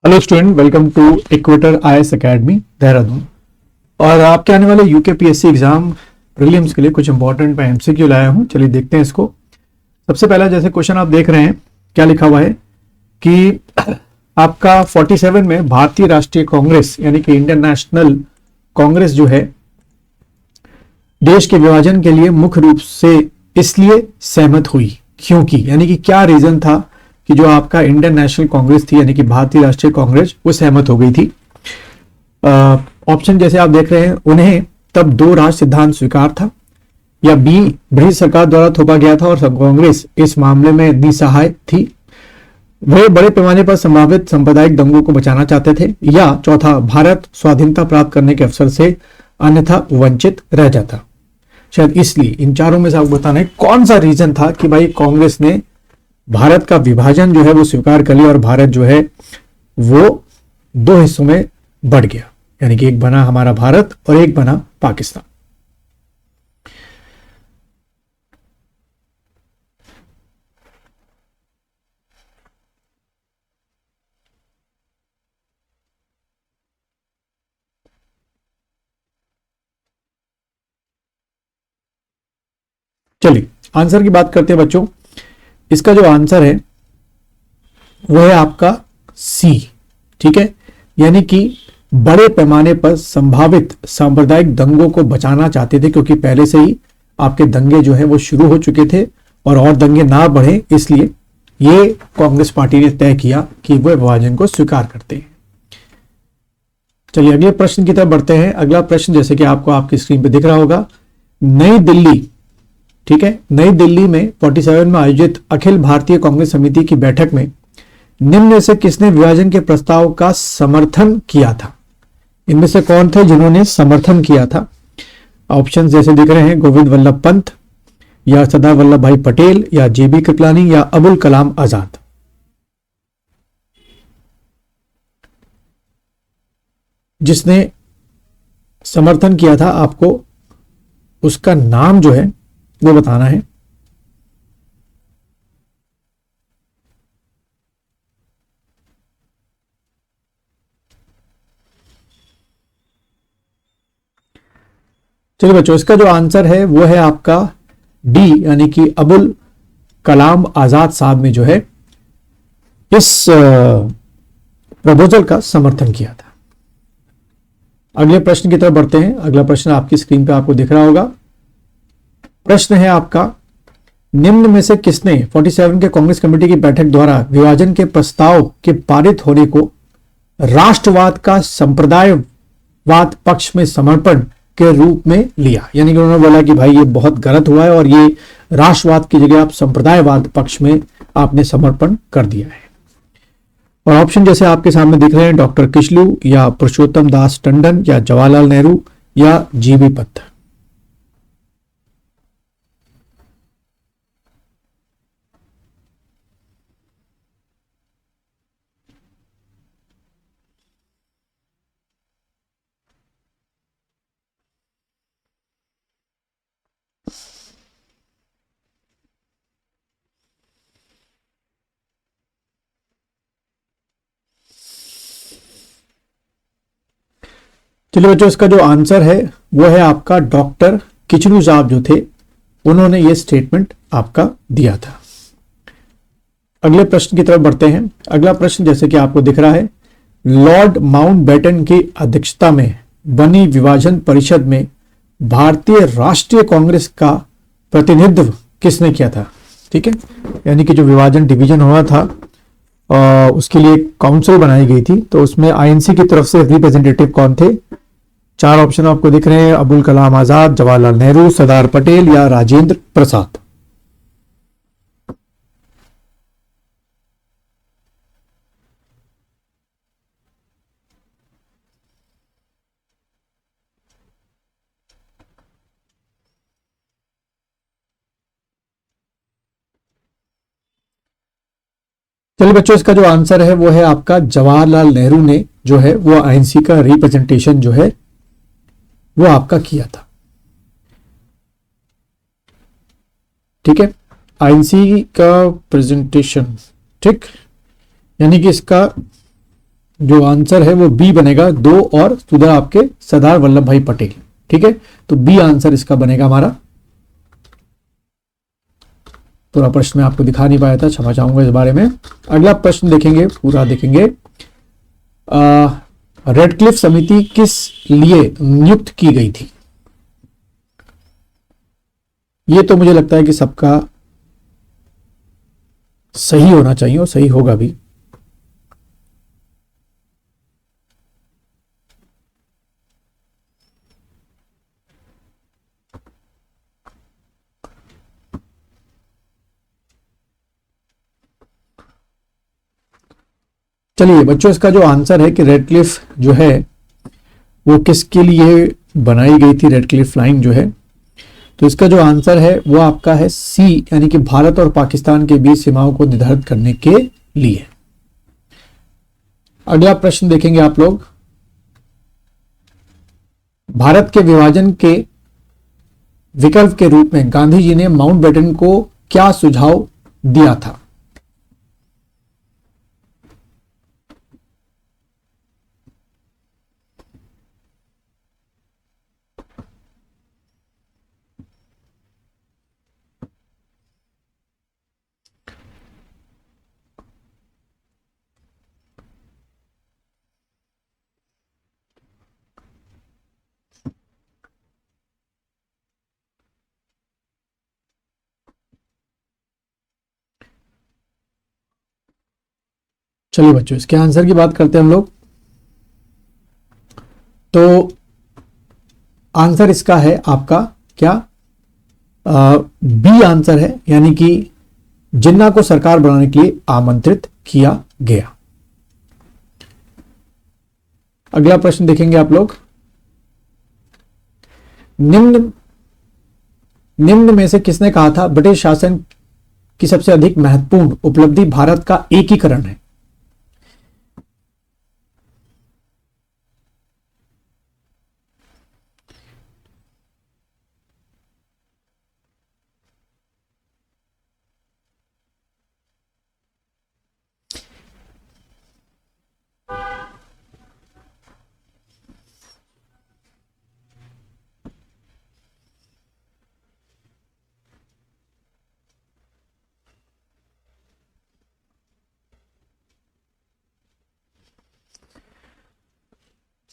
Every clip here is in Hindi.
Hello student, welcome to Equator IAS academy Dehradun. और आपके आने वाले यूकेपीएससी एग्जाम प्रीलिम्स के लिए कुछ इंपॉर्टेंट मैं एमसीक्यू लाया हूं। चलिए देखते हैं इसको। सबसे पहला जैसे क्वेश्चन आप देख रहे हैं, क्या लिखा हुआ है कि आपका 47 में भारतीय राष्ट्रीय कांग्रेस यानी कि इंडियन नेशनल कांग्रेस जो है देश के विभाजन के लिए मुख्य रूप से इसलिए सहमत हुई क्योंकि, यानी कि क्या रीजन था कि जो आपका इंडियन नेशनल कांग्रेस थी यानी कि भारतीय राष्ट्रीय कांग्रेस वो सहमत हो गई थी। ऑप्शन जैसे आप देख रहे हैं, उन्हें तब दो राष्ट्र सिद्धांत स्वीकार था, या बी ब्रिटिश सरकार द्वारा थोपा गया था और कांग्रेस इस मामले में निसहाय थी, वे बड़े पैमाने पर संभावित सांप्रदायिक दंगों को बचाना चाहते थे, या चौथा भारत स्वाधीनता प्राप्त करने के अवसर से अन्यथा वंचित रह जाता। शायद इसलिए इन चारों में से आपको बताना है कौन सा रीजन था कि भाई कांग्रेस ने भारत का विभाजन जो है वो स्वीकार कर लिया और भारत जो है वो दो हिस्सों में बढ़ गया, यानी कि एक बना हमारा भारत और एक बना पाकिस्तान। चलिए आंसर की बात करते हैं बच्चों। इसका जो आंसर है वो है आपका सी। ठीक है, यानी कि बड़े पैमाने पर संभावित सांप्रदायिक दंगों को बचाना चाहते थे, क्योंकि पहले से ही आपके दंगे जो है वो शुरू हो चुके थे और दंगे ना बढ़े, इसलिए ये कांग्रेस पार्टी ने तय किया कि वह विभाजन को स्वीकार करते हैं। चलिए अगले प्रश्न की तरफ बढ़ते हैं। अगला प्रश्न जैसे कि आपको आपकी स्क्रीन पे दिख रहा होगा, नई दिल्ली, ठीक है, नई दिल्ली में 47 में आयोजित अखिल भारतीय कांग्रेस समिति की बैठक में निम्न से किसने विभाजन के प्रस्ताव का समर्थन किया था? इनमें से कौन थे जिन्होंने समर्थन किया था? ऑप्शन जैसे दिख रहे हैं, गोविंद वल्लभ पंत, या सरदार वल्लभ भाई पटेल, या जेबी कृपलानी, या अबुल कलाम आजाद। जिसने समर्थन किया था आपको उसका नाम जो है वो बताना है। चलिए बच्चों, इसका जो आंसर है वो है आपका डी, यानी कि अबुल कलाम आजाद साहब ने जो है इस प्रपोजल का समर्थन किया था। अगले प्रश्न की तरफ बढ़ते हैं। अगला प्रश्न आपकी स्क्रीन पे आपको दिख रहा होगा। प्रश्न है आपका, निम्न में से किसने 47 के कांग्रेस कमेटी की बैठक द्वारा विभाजन के प्रस्ताव के पारित होने को राष्ट्रवाद का संप्रदायवाद पक्ष में समर्पण के रूप में लिया? यानी कि उन्होंने बोला कि भाई ये बहुत गलत हुआ है और ये राष्ट्रवाद की जगह आप संप्रदायवाद पक्ष में आपने समर्पण कर दिया है। और ऑप्शन जैसे आपके सामने दिख रहे हैं, डॉक्टर किशलू, या पुरुषोत्तम दास टंडन, या जवाहरलाल नेहरू, या जीबी पंत। चलिए बच्चों, इसका जो आंसर है वो है आपका डॉक्टर किचलू साहब जो थे, उन्होंने ये स्टेटमेंट आपका दिया था। अगले प्रश्न की तरफ बढ़ते हैं। अगला प्रश्न जैसे कि आपको दिख रहा है, लॉर्ड माउंटबेटन की अध्यक्षता में बनी विभाजन परिषद में भारतीय राष्ट्रीय कांग्रेस का प्रतिनिधित्व किसने किया था? ठीक है, यानी कि जो विभाजन डिवीजन हुआ था उसके लिए काउंसिल बनाई गई थी, तो उसमें आईएनसी की तरफ से रिप्रेजेंटेटिव कौन थे? चार ऑप्शन आपको दिख रहे हैं, अबुल कलाम आजाद, जवाहरलाल नेहरू, सरदार पटेल, या राजेंद्र प्रसाद। चलिए बच्चों, इसका जो आंसर है वो है आपका जवाहरलाल नेहरू ने जो है वो आईएनसी का रिप्रेजेंटेशन जो है वो आपका किया था। ठीक है, आईएनसी का प्रेजेंटेशन, ठीक, यानी कि इसका जो आंसर है वो बी बनेगा, 2 और उधर आपके सरदार वल्लभ भाई पटेल। ठीक है, तो बी आंसर इसका बनेगा हमारा। पूरा प्रश्न मैं आपको दिखा नहीं पाया था, क्षमा चाहूंगा इस बारे में। अगला प्रश्न देखेंगे, पूरा देखेंगे। रेडक्लिफ समिति किस लिए नियुक्त की गई थी? ये तो मुझे लगता है कि सबका सही होना चाहिए और सही होगा भी। चलिए बच्चों, इसका जो आंसर है कि रेडक्लिफ जो है वो किसके लिए बनाई गई थी, रेडक्लिफ लाइन जो है, तो इसका जो आंसर है वो आपका है सी, यानी कि भारत और पाकिस्तान के बीच सीमाओं को निर्धारित करने के लिए। अगला प्रश्न देखेंगे आप लोग। भारत के विभाजन के विकल्प के रूप में गांधी जी ने माउंटबेटन को क्या सुझाव दिया था? चलिए बच्चों, इसके आंसर की बात करते हैं हम लोग। तो आंसर इसका है आपका क्या, बी आंसर है, यानी कि जिन्ना को सरकार बनाने के लिए आमंत्रित किया गया। अगला प्रश्न देखेंगे आप लोग। निम्न निम्न में से किसने कहा था ब्रिटिश शासन की सबसे अधिक महत्वपूर्ण उपलब्धि भारत का एकीकरण है?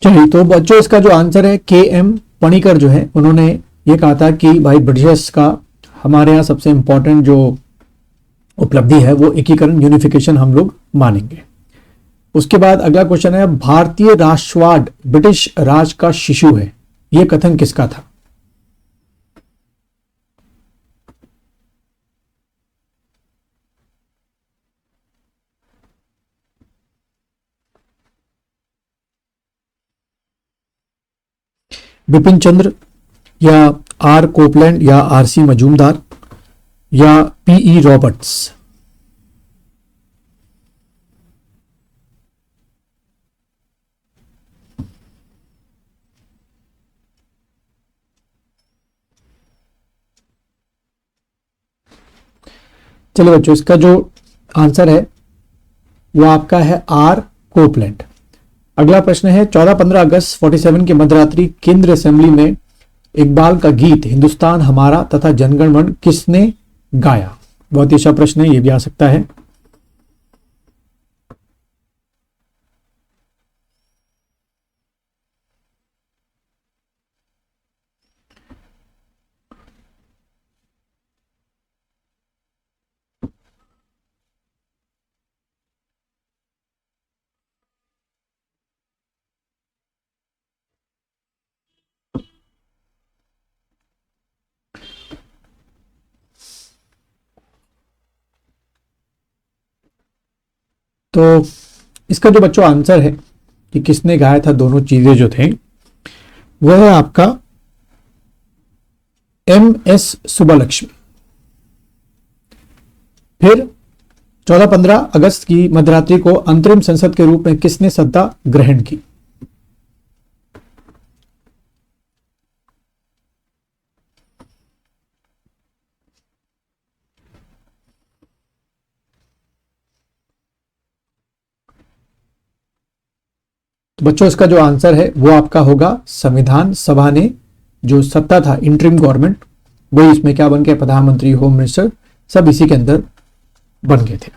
चलिए, तो बच्चों इसका जो आंसर है के एम पणिकर जो है, उन्होंने ये कहा था कि भाई ब्रिटिश का हमारे यहाँ सबसे इंपॉर्टेंट जो उपलब्धि है वो एकीकरण, यूनिफिकेशन हम लोग मानेंगे। उसके बाद अगला क्वेश्चन है, भारतीय राष्ट्रवाद ब्रिटिश राज का शिशु है, यह कथन किसका था? बिपिन चंद्र, या आर कोपलैंड, या आर सी मजूमदार, या पीई रॉबर्ट्स? चलिए बच्चों, इसका जो आंसर है वो आपका है आर कोपलैंड। अगला प्रश्न है, 14-15 अगस्त 47 की मध्यरात्रि केंद्रीय असेंबली में इकबाल का गीत हिंदुस्तान हमारा तथा जनगण मन किसने गाया? बहुत ही अच्छा प्रश्न है, ये भी आ सकता है। तो इसका जो बच्चों आंसर है कि किसने गाया था, दोनों चीजें जो थे, वह है आपका एम एस सुब्बालक्ष्मी। फिर 14-15 अगस्त की मध्यरात्रि को अंतरिम संसद के रूप में किसने सत्ता ग्रहण की? तो बच्चों इसका जो आंसर है वो आपका होगा संविधान सभा ने जो सत्ता था इंटरिम गवर्नमेंट, वही इसमें क्या बन गया, प्रधानमंत्री, होम मिनिस्टर, सब इसी के अंदर बन गए थे।